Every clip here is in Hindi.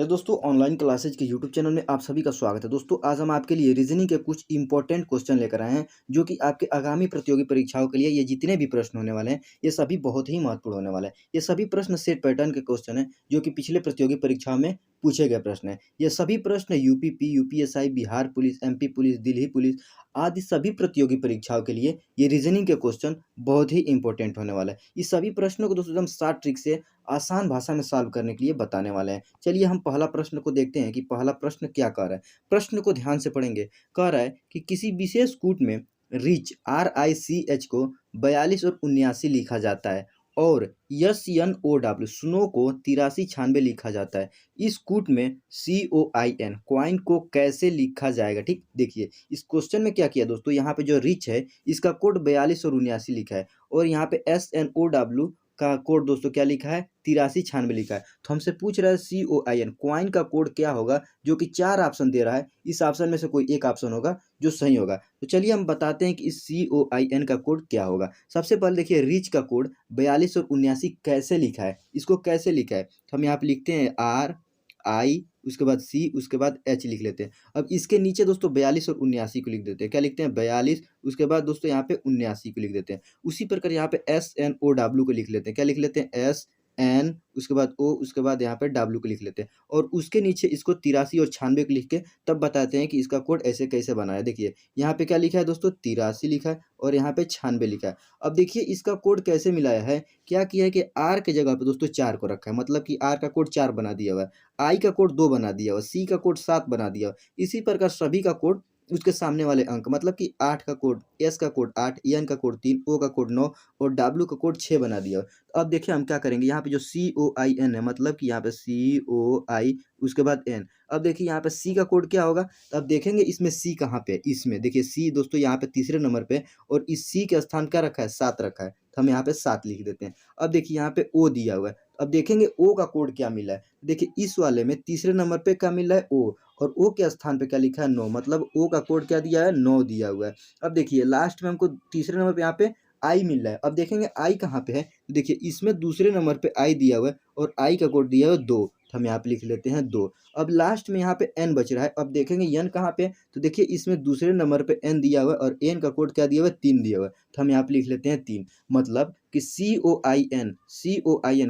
है दोस्तों, ऑनलाइन क्लासेज के यूट्यूब चैनल में आप सभी का स्वागत है। दोस्तों, आज हम आपके लिए रीजनिंग के कुछ इंपॉर्टेंट क्वेश्चन लेकर आए हैं, जो कि आपके आगामी प्रतियोगी परीक्षाओं के लिए ये जितने भी प्रश्न होने वाले हैं, ये सभी बहुत ही महत्वपूर्ण होने वाले हैं। ये सभी प्रश्न सेट पैटर्न के क्वेश्चन हैं, जो कि पिछले प्रतियोगी परीक्षाओं में पूछे गए प्रश्न हैं। ये सभी प्रश्न UPP, UPSI, Bihar police, MP police, Delhi police आदि सभी प्रतियोगी परीक्षाओं के लिए ये रीजनिंग के क्वेश्चन बहुत ही इंपॉर्टेंट होने वाला है। इस सभी प्रश्नों को दोस्तों एकदम शॉर्ट ट्रिक से आसान भाषा में सॉल्व करने के लिए बताने वाले हैं। चलिए हम पहला प्रश्न को देखते हैं कि पहला प्रश्न क्या कह रहा है। प्रश्न को ध्यान से पढ़ेंगे। कह रहा है कि किसी विशेष कूट में रिच RICH को 42 और 79 लिखा जाता है और SNOW स्नो को 8396 लिखा जाता है। इस कूट में COIN क्वाइन को कैसे लिखा जाएगा। ठीक, देखिए इस क्वेश्चन में क्या किया दोस्तों, यहाँ पे जो रिच है इसका कोड 42 और 79 लिखा है और यहाँ पे SNOW का कोड दोस्तों क्या लिखा है, 8396 लिखा है। तो हमसे पूछ रहा है COIN क्वाइन का कोड क्या होगा, जो कि 4 ऑप्शन दे रहा है। इस ऑप्शन में से कोई एक ऑप्शन होगा जो सही होगा। तो चलिए हम बताते हैं कि इस COIN का कोड क्या होगा। सबसे पहले देखिए रिच का कोड 42 और 79 कैसे लिखा है, इसको कैसे लिखा है। तो हम यहाँ पे लिखते हैं RI, उसके बाद C, उसके बाद H लिख लेते हैं। अब इसके नीचे दोस्तों 42 और 79 को लिख देते हैं। क्या लिखते हैं, 42, उसके बाद दोस्तों यहाँ पे 79 को लिख देते हैं। उसी प्रकार यहाँ पे SNOW को लिख लेते हैं। क्या लिख लेते हैं, SN, उसके बाद O, उसके बाद यहाँ पे W को लिख लेते हैं और उसके नीचे इसको 83 और 96 को लिख के तब बताते हैं कि इसका कोड ऐसे कैसे बना है। देखिए यहाँ पे क्या लिखा है दोस्तों, 83 लिखा है और यहाँ पे 96 लिखा है। अब देखिए इसका कोड कैसे मिलाया है, क्या किया है कि R के जगह पे दोस्तों 4 को रखा है, मतलब कि R का कोड 4 बना दिया हुआ है, I का कोड 2 बना दिया हुआ है, C का कोड 7 बना दिया हुआ है। इसी प्रकार सभी का कोड उसके सामने वाले अंक, मतलब कि 8 का कोड, S का कोड 8, N का कोड 3, O का कोड 9 और W का कोड 6 बना दिया। तो अब देखिए हम क्या करेंगे, यहाँ पे जो COIN है, मतलब कि यहाँ पे COI उसके बाद N। अब देखिए यहाँ पे C का कोड क्या होगा, तो अब देखेंगे इसमें C कहाँ पे है। इसमें देखिए C दोस्तों यहाँ पे तीसरे नंबर पे और इस C के स्थान क्या रखा है, 7 रखा है। तो हम यहाँ पे 7 लिख देते हैं। अब देखिए यहाँ पे O दिया हुआ है। अब देखेंगे O का कोड क्या मिला है। देखिए इस वाले में तीसरे नंबर पे क्या मिला है, O, और O के स्थान पे क्या लिखा है, 9, मतलब O का कोड क्या दिया है, 9 दिया हुआ है। अब देखिए लास्ट में हमको तीसरे नंबर पे यहाँ पे I मिल रहा है। अब देखेंगे I कहाँ पे है, देखिए इसमें दूसरे नंबर पे I दिया हुआ है और I का कोड दिया हुआ है 2, तो हम यहाँ पे लिख लेते हैं 2। अब लास्ट में यहाँ पे N बच रहा है। अब देखेंगे N कहाँ पे है, तो देखिए इसमें दूसरे नंबर पे N दिया हुआ है और N का कोड क्या दिया हुआ है, 3 दिया हुआ है, तो हम यहाँ पे लिख लेते हैं 3। मतलब कि COIN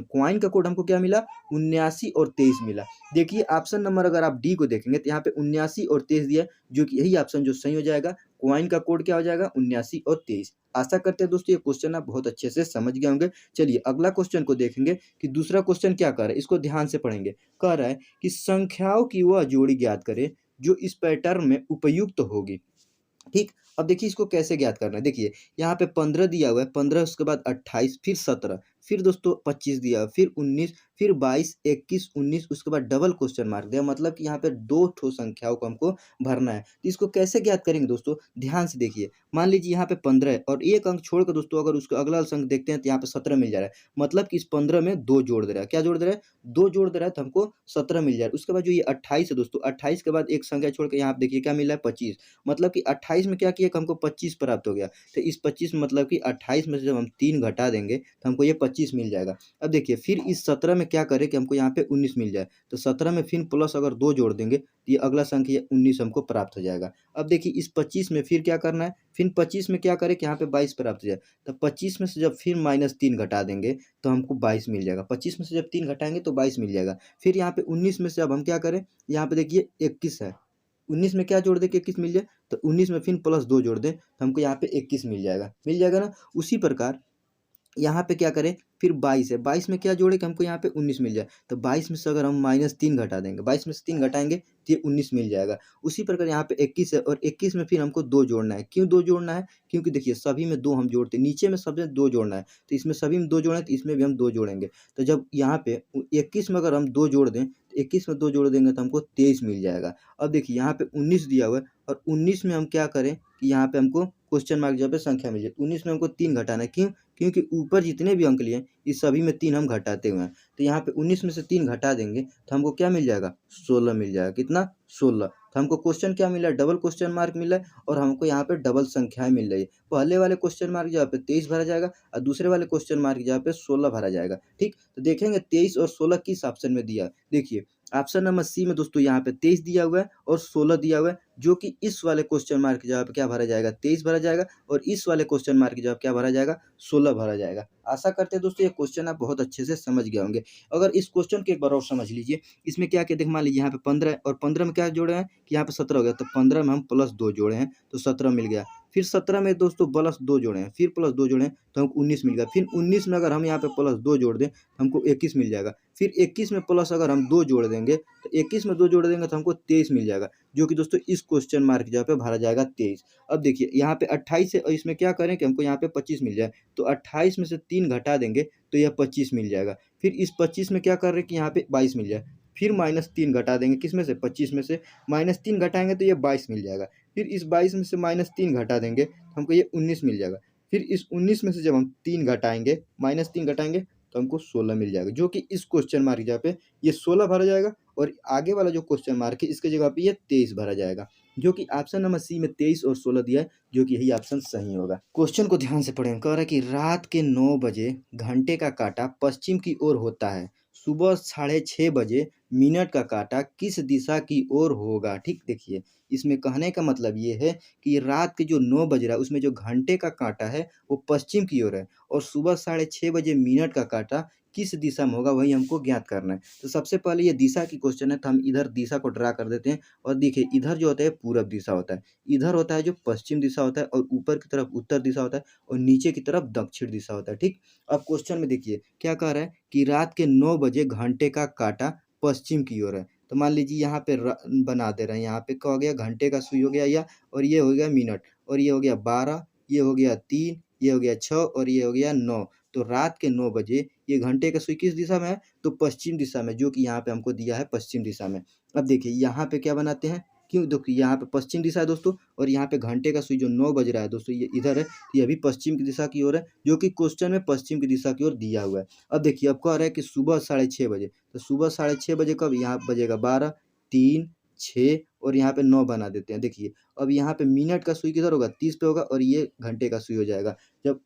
क्वाइन का कोड हमको क्या मिला, 79 और 23 मिला। देखिए ऑप्शन नंबर अगर आप डी को देखेंगे तो यहाँ पे 79 और 23 दिया है, जो कि यही ऑप्शन जो सही हो जाएगा। क्वाइन का कोड क्या हो जाएगा, 79 और 23। आशा करते हैं दोस्तों ये क्वेश्चन आप बहुत अच्छे से समझ गए होंगे। चलिए अगला क्वेश्चन को देखेंगे कि दूसरा क्वेश्चन क्या कर रहा है, इसको ध्यान से पढ़ेंगे। कह रहा है कि संख्याओं की वह जोड़ी ज्ञात करे जो इस पैटर्न में उपयुक्त होगी। ठीक, अब देखिए इसको कैसे ज्ञात करना है। देखिए यहाँ पे 15 दिया हुआ है, 15 उसके बाद 28, फिर 17, फिर दोस्तों 25 दिया हुआ, फिर 19, फिर 22, 21, 19, उसके बाद डबल क्वेश्चन मार्क दिया, मतलब कि यहाँ पे 2 ठो संख्याओं को हमको भरना है। तो इसको कैसे ज्ञात करेंगे दोस्तों, ध्यान से देखिए। मान लीजिए यहाँ पे 15 है और एक अंक छोड़कर दोस्तों अगर उसका अगला अंक देखते हैं तो यहाँ पे 17 मिल जा रहा है, मतलब कि इस 15 में 2 जोड़ दे रहा है। क्या जोड़ दे रहा है, 2 जोड़ दे रहा है, तो हमको 17 मिल जाएगा। उसके बाद जो ये 28 है दोस्तों, 28 के बाद एक संख्या छोड़ के यहाँ पे देखिए क्या मिला है, 25, मतलब कि 28 में क्या किया कि हमको 25 प्राप्त हो गया। तो इस 25 में मतलब कि 28 में से जब हम 3 घटा देंगे तो हमको ये 25 मिल जाएगा। अब देखिए फिर इस 17 में क्या करें कि हमको यहाँ पे 19 मिल जाए, तो 17 में फिर प्लस अगर 2 जोड़ देंगे तो ये अगला संख्या 19 हमको प्राप्त हो जाएगा। अब देखिए इस 25 में फिर क्या करना है, फिर 25 में क्या करें कि यहाँ पे 22 प्राप्त हो जाए, तो 25 में से जब फिर -3 घटा देंगे तो हमको 22 मिल जाएगा। 25 में से जब 3 घटाएंगे तो 22 मिल जाएगा। फिर यहाँ पे 19 में से अब हम क्या करें, यहाँ पे देखिए 21 है, 19 में क्या जोड़ दें कि 21 मिल जाए, तो 19 में फिर प्लस 2 जोड़ दें तो हमको यहाँ पे 21 मिल जाएगा ना। उसी प्रकार यहाँ पे क्या करें, फिर 22 है, 22 में क्या जोड़े कि हमको यहाँ पे 19 मिल जाए, तो 22 में से अगर हम -3 घटा देंगे, 22 में से 3 घटाएंगे तो ये 19 मिल जाएगा। उसी प्रकार यहाँ पे 21 है और 21 में फिर हमको 2 जोड़ना है। क्यों 2 जोड़ना है, क्योंकि देखिए सभी में 2 हम जोड़ते हैं, नीचे में सबसे 2 जोड़ना है, तो इसमें सभी में 2 जोड़े तो इसमें भी हम 2 जोड़ेंगे। तो जब यहाँ पे 21 में अगर हम 2 जोड़ दें, तो 21 में 2 जोड़ देंगे तो हमको 23 मिल जाएगा। अब देखिए यहाँ पे 19 दिया हुआ है और 19 में हम क्या करें कि यहाँ पे हमको क्वेश्चन मार्क जहाँ पे संख्या मिल जाए, 19 में हमको 3 घटाना है। क्यों, क्योंकि ऊपर जितने भी अंक लिए इस सभी में 3 हम घटाते हुए हैं, तो यहाँ पे 19 में से 3 घटा देंगे तो हमको क्या मिल जाएगा, 16 मिल जाएगा। कितना, 16। तो हमको क्वेश्चन क्या मिला है, डबल क्वेश्चन मार्क मिला है और हमको यहाँ पे डबल संख्याएं मिल रही है। पहले वाले क्वेश्चन मार्क जहाँ पे 23 भरा जाएगा और दूसरे वाले क्वेश्चन मार्क जहाँ पे 16 भरा जाएगा। ठीक, तो देखेंगे 23 और 16 किस ऑप्शन में दिया है। देखिए ऑप्शन नंबर सी में दोस्तों यहाँ पे 23 दिया हुआ है और 16 दिया हुआ है, जो कि इस वाले क्वेश्चन मार्क की जगह पे क्या भरा जाएगा, 23 भरा जाएगा और इस वाले क्वेश्चन मार्क की जगह पे क्या भरा जाएगा, 16 भरा जाएगा। आशा करते हैं दोस्तों ये क्वेश्चन आप बहुत अच्छे से समझ गए होंगे। अगर इस क्वेश्चन को एक बार और समझ लीजिए, इसमें क्या-क्या देखिए, मान लीजिए यहाँ पे 15 है और 15 में क्या जोड़े हैं कि यहाँ पे 17 हो गया, तो 15 में हम +2 जोड़े हैं तो 17 मिल गया। फिर 17 में दोस्तों +2 जोड़े हैं, फिर +2 जोड़े हैं तो हमको 19 मिल गया। फिर 19 में अगर हम यहाँ पे +2 जोड़ दें तो हमको 21 मिल जाएगा। फिर 21 में प्लस अगर हम 2 जोड़ देंगे तो 21 में 2 जोड़ देंगे तो हमको 23 मिल जाएगा, जो कि दोस्तों इस क्वेश्चन मार्क की जगह पे भरा जाएगा 23। अब देखिए यहाँ पे 28 है और इसमें क्या करें कि हमको यहाँ पे 25 मिल जाए, तो 28 में से 3 घटा देंगे तो यह 25 मिल जाएगा। फिर इस 25 में क्या कर रहे हैं कि यहाँ पे 22 मिल जाए, फिर -3 घटा देंगे किसमें से, 25 में से, -3 घटाएँगे तो ये 22 मिल जाएगा। फिर इस 22 में से -3 घटा देंगे तो हमको ये 19 मिल जाएगा। फिर इस 19 में से जब हम 3 घटाएँगे, -3 घटाएँगे तो हमको 16 मिल जाएगा, जो कि इस क्वेश्चन मार्क की जगह पे ये 16 भरा जाएगा और आगे वाला जो क्वेश्चन मार्क है इसके जगह पे ये 23 भरा जाएगा, जो कि ऑप्शन नंबर सी में 23 और 16 दिया है, जो कि यही ऑप्शन सही होगा। क्वेश्चन को ध्यान से पढ़ें, कह रहा है कि रात के 9 बजे घंटे का काँटा पश्चिम की ओर होता है, सुबह 6:30 बजे मिनट का काँटा किस दिशा की ओर होगा? ठीक, देखिए इसमें कहने का मतलब ये है कि रात के जो 9 बज रहा है उसमें जो घंटे का काँटा है वो पश्चिम की ओर है और सुबह 6:30 बजे मिनट का काँटा किस दिशा में होगा वही हमको ज्ञात करना है। तो सबसे पहले ये दिशा की क्वेश्चन है तो हम इधर दिशा को ड्रा कर देते हैं और देखिए इधर जो होता है पूरब दिशा होता है, इधर होता है जो पश्चिम दिशा होता है और ऊपर की तरफ उत्तर दिशा होता है और नीचे की तरफ दक्षिण दिशा होता है, ठीक। अब क्वेश्चन में देखिए क्या कह रहा है कि रात के 9 बजे घंटे का काँटा पश्चिम की ओर है। तो मान लीजिए यहाँ पे बना दे रहे हैं, यहाँ पे क्या हो गया, घंटे का सुई हो गया या, और ये हो गया मिनट, और ये हो गया 12, ये हो गया 3, ये हो गया 6 और ये हो गया 9। तो रात के 9 बजे ये घंटे का सुई किस दिशा में है, तो पश्चिम दिशा में, जो कि यहाँ पे हमको दिया है पश्चिम दिशा में। अब देखिए यहाँ पे क्या बनाते हैं, क्यों, देखिए यहाँ पे पश्चिम दिशा है दोस्तों और यहाँ पे घंटे का सुई जो 9 बज रहा है दोस्तों ये इधर है, तो ये भी पश्चिम की दिशा की ओर है, जो कि क्वेश्चन में पश्चिम की दिशा की ओर दिया हुआ है। अब देखिए अब कह रहा है कि सुबह 6:30 बजे, तो सुबह 6:30 बजे कब, यहाँ बजेगा 12, 3, 6 और यहाँ पे 9 बना देते हैं। देखिए अब यहाँ पे मिनट का सुई किधर होगा, 30 पे होगा और ये घंटे का सुई हो जाएगा। जब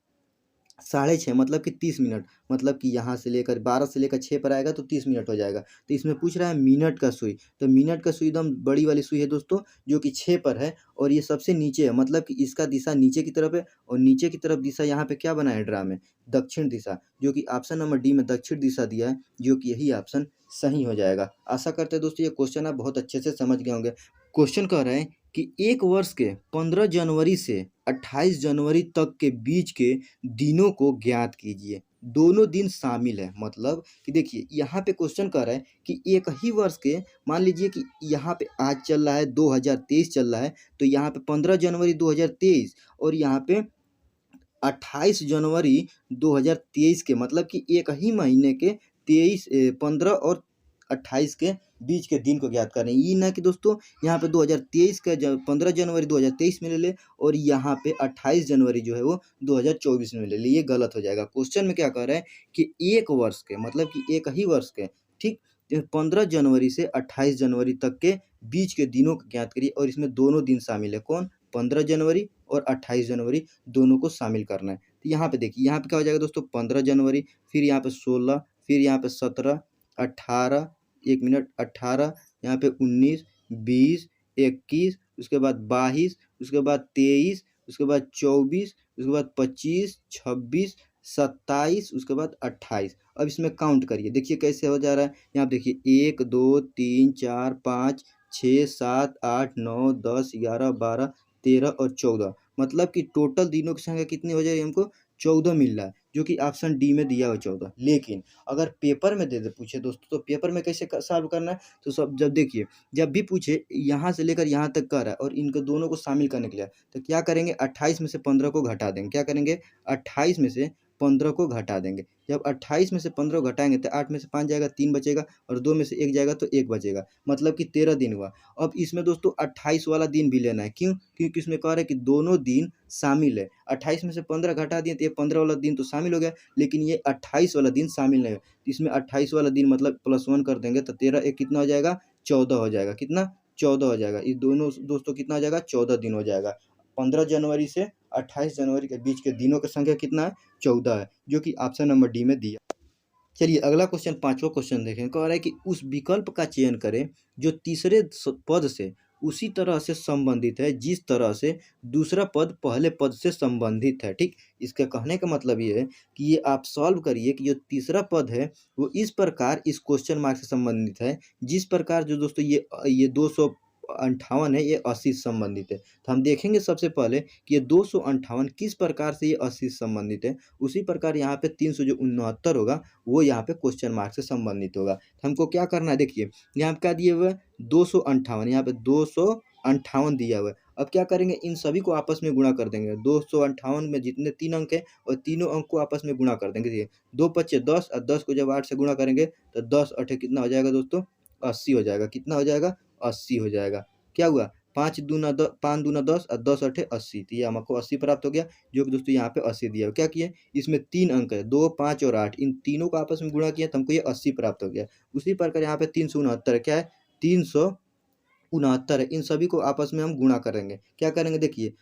6:30 मतलब कि 30 मिनट, मतलब कि यहाँ से लेकर 12 से लेकर 6 पर आएगा तो 30 मिनट हो जाएगा। तो इसमें पूछ रहा है मिनट का सुई, तो मिनट का सुई एकदम बड़ी वाली सुई है दोस्तों, जो कि 6 पर है और ये सबसे नीचे है, मतलब कि इसका दिशा नीचे की तरफ है और नीचे की तरफ दिशा यहाँ पे क्या बना है ड्रा में, दक्षिण दिशा, जो कि ऑप्शन नंबर डी में दक्षिण दिशा दिया है, जो कि यही ऑप्शन सही हो जाएगा। आशा करते हैं दोस्तों ये क्वेश्चन आप बहुत अच्छे से समझ गए होंगे। क्वेश्चन कह रहे हैं कि एक वर्ष के 15 जनवरी से 28 जनवरी तक के बीच के दिनों को ज्ञात कीजिए। दोनों दिन शामिल हैं, मतलब कि देखिए यहाँ पे क्वेश्चन कर रहा है कि एक ही वर्ष के, मान लीजिए कि यहाँ पे आज चल रहा है 2023 चल रहा है, तो यहाँ पे 15 जनवरी 2023 और यहाँ पे 28 जनवरी 2023 के, मतलब कि एक ही महीने के 15 और 28 के बीच के दिन को ज्ञात करें। ये ना कि दोस्तों यहाँ पे 2023 का 15 जनवरी 2023 में ले ले और यहाँ पे 28 जनवरी जो है वो 2024 में ले ले, ये गलत हो जाएगा। क्वेश्चन में क्या कह रहा है कि एक वर्ष के, मतलब कि एक ही वर्ष के, ठीक, 15 जनवरी से 28 जनवरी तक के बीच के दिनों को ज्ञात करिए और इसमें दोनों दिन शामिल है, कौन, 15 जनवरी और 28 जनवरी दोनों को शामिल करना है। तो यहाँ पे देखिए यहाँ पे क्या हो जाएगा दोस्तों, 15 जनवरी, फिर यहाँ पे 16, फिर यहाँ पे 17, 18, 1 मिनट, 18, यहाँ पे 19, 20, 21, उसके बाद 22, उसके बाद 23, उसके बाद 24, उसके बाद 25, 26, 27, उसके बाद 28। अब इसमें काउंट करिए, देखिए कैसे हो जा रहा है। यहाँ पे देखिए 1, 2, 3, 4, 5, 6, 7, 8, 9, 10, 11, 12, 13 और 14, मतलब कि टोटल दिनों की संख्या कितनी हो जाएगी, हमको 14 मिल रहा है, जो कि ऑप्शन डी में दिया हुआ 14। लेकिन अगर पेपर में दे दे पूछे दोस्तों, तो पेपर में कैसे सॉल्व करना है, तो सब जब देखिए जब भी पूछे यहाँ से लेकर यहाँ तक का रहा है और इनको दोनों को शामिल करने के लिए, तो क्या करेंगे, 28 में से 15 को घटा देंगे, क्या करेंगे, 28 में से 15 को घटा देंगे। जब 28 में से 15 को घटाएंगे तो 8 में से 5 जाएगा, 3 बचेगा और 2 में से 1 जाएगा तो 1 बचेगा, मतलब कि 13 दिन हुआ। अब इसमें दोस्तों 28 वाला दिन भी लेना है, क्यों, क्योंकि इसमें कह रहा है कि दोनों दिन शामिल है। 28 में से 15 घटा दिए तो ये 15 वाला दिन तो शामिल हो गया, लेकिन ये 28 वाला दिन शामिल नहीं है। तो इसमें 28 वाला दिन मतलब +1 कर देंगे तो 13 एक कितना हो जाएगा, 14 हो जाएगा, कितना, 14 हो जाएगा। इस दोनों दोस्तों कितना हो जाएगा, 14 दिन हो जाएगा। 15 जनवरी से 28 जनवरी के बीच के दिनों की संख्या कितना है, 14 है, जो कि ऑप्शन नंबर डी में दिया। चलिए अगला क्वेश्चन, पाँचवाँ क्वेश्चन देखें। कह रहा है कि उस विकल्प का चयन करें जो तीसरे पद से उसी तरह से संबंधित है जिस तरह से दूसरा पद पहले पद से संबंधित है। ठीक, इसका कहने का मतलब ये है कि ये आप सॉल्व करिए कि जो तीसरा पद है वो इस प्रकार इस क्वेश्चन मार्क से संबंधित है जिस प्रकार जो दोस्तों ये 258 है ये 80 से संबंधित है। तो हम देखेंगे सबसे पहले कि ये 258 किस प्रकार से ये 80 से संबंधित है। उसी प्रकार यहाँ पे 369 होगा वो यहाँ पे क्वेश्चन मार्क से संबंधित होगा। तो हमको क्या करना है, देखिए यहाँ पे क्या दिए हुए है 258, यहाँ पे 258 दिया हुआ है। अब क्या करेंगे, इन सभी को आपस में गुणा कर देंगे। 258 में जितने 3 अंक है और तीनों अंक को आपस में गुणा कर देंगे। देखिए 2 पच्चे 10 और 10 को जब 8 से गुणा करेंगे तो 10 अठे कितना हो जाएगा दोस्तों, 80 हो जाएगा। कितना हो जाएगा, 80 हो जाएगा। क्या हुआ, 5 दूना 10 और 10 अठे 80, तो ये हमको 80 प्राप्त हो गया, जो कि दोस्तों यहाँ पे 80 दिया हुआ। क्या किए, इसमें 3 अंक है 2, 5 और 8, इन तीनों को आपस में गुणा किया तो हमको ये 80 प्राप्त हो गया। उसी प्रकार यहाँ पे 369 क्या है, 369 है। इन सभी को आपस में हम गुणा करेंगे। क्या करेंगे, देखिए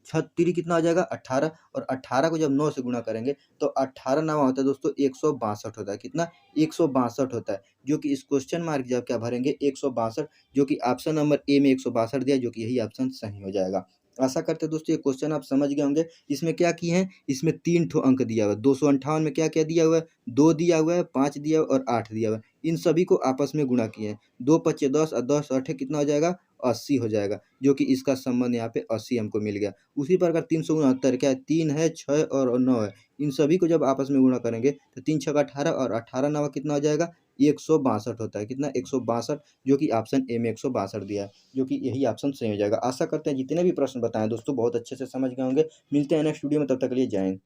छत्तीस कितना हो जाएगा 18, और 18 को जब 9 से गुणा करेंगे तो 18 9 होता है दोस्तों 162 होता है। कितना, 162 होता है, जो कि इस क्वेश्चन मार्क जब क्या भरेंगे 162, जो कि ऑप्शन नंबर ए में 162 दिया, जो कि यही ऑप्शन सही हो जाएगा। आशा करते हैं दोस्तों ये क्वेश्चन आप समझ गए होंगे। इसमें क्या किए हैं, इसमें 3 ठो अंक दिया हुआ है। 258 में क्या क्या दिया हुआ है, 2 दिया हुआ है, 5 दिया हुआ है और 8 दिया हुआ है। इन सभी को आपस में गुणा किए हैं। 2 पच्चे 10 और 10 अठे कितना हो जाएगा, 80 हो जाएगा, जो कि इसका संबंध यहाँ पे 80 हमको मिल गया। उसी प्रकार 369 क्या है, 3 है, 6 और 9 है। इन सभी को जब आपस में गुणा करेंगे तो 3 छक्का 18 और 18 नवा कितना हो जाएगा, 162 होता है। कितना, 162, जो कि ऑप्शन ए में 162 दिया है, जो कि यही ऑप्शन सही हो जाएगा। आशा करते हैं जितने भी प्रश्न बताएं दोस्तों बहुत अच्छे से समझ गए होंगे। मिलते हैं नेक्स्ट वीडियो में, तब तक के लिए जय हिंद।